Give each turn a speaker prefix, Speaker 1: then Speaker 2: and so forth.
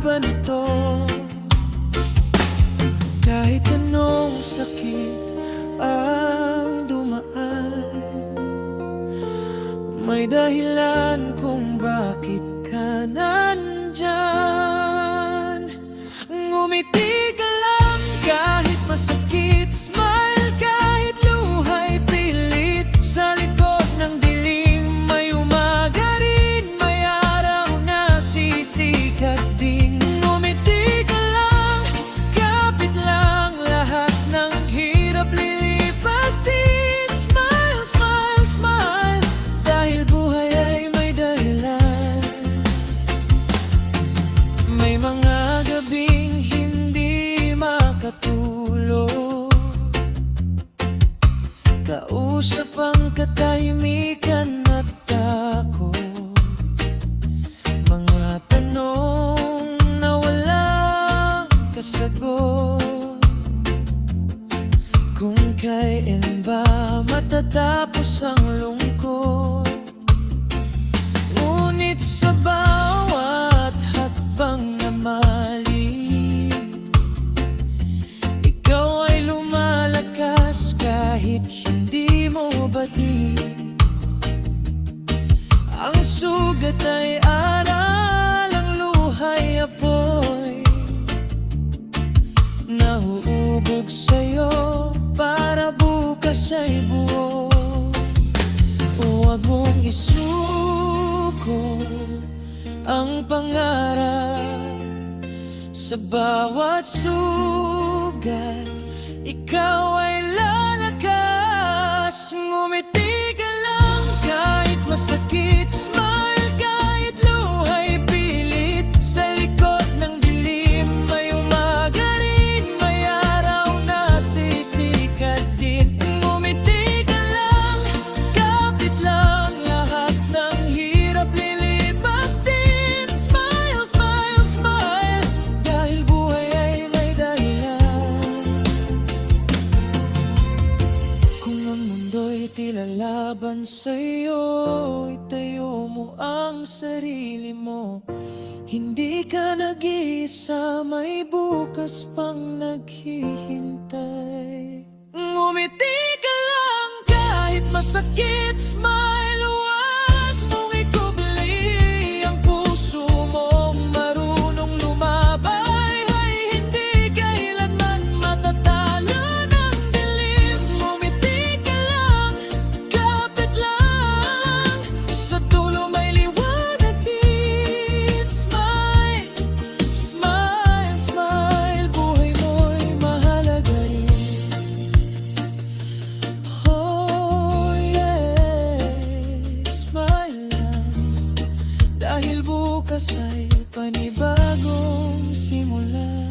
Speaker 1: laban ito. Kahit anong sakit ang dumaan, may dahilan kung bakit ka nandyan. Ngumiti ka lang kahit masakit, smile kahit luha'y pilit. Sa likod ng dilim may umaga rin, may araw na sisikat din. Ngumiti ka lang, kapit lang, lahat ng hirap lilipas din. Smile, smile, smile, dahil buhay ay may dahilan. May mga gabing hindi makatulog, kausap ang katahimikan at takot. Mga tanong na walang kasagot, kung kailan ba matatapos ang lungkot. Ngunit sa bawat hakbang na mali, ikaw ay lumalakas kahit hindi mo bati. Ang sugat ay aral, ang luha'y apoy, nahuubog sa'yo para bukas ay buo. Huwag mong isuko ang pangarap, sa bawat sugat ikaw ay lalakas. Ngumiti ka lang kahit masakit, smile kahit luha'y pilit. Sa likod ng dilim may umaga rin, may araw na sisikat din. Ngumiti ka lang, kapit lang, lahat ng hirap lilipas din. Smile, smile, smile, dahil buhay ay may dahilan. Kung ang mundo'y tila laban sa'yo, itayo mo ang sarili mo. Hindi ka nag-iisa, may bukas pang naghihintay. Ngumiti ka lang kahit masakit, smile, huwag mong ikubli ang puso mong marunong lumabay. Ay hindi kailanman matatalo ng dilim. Ngumiti ka lang, kapit lang, sa dulo may liwanag din. Smile, smile, smile, buhay mo'y mahalaga rin. Oh yeah, smile lang, dahil bukas ay panibagong simula.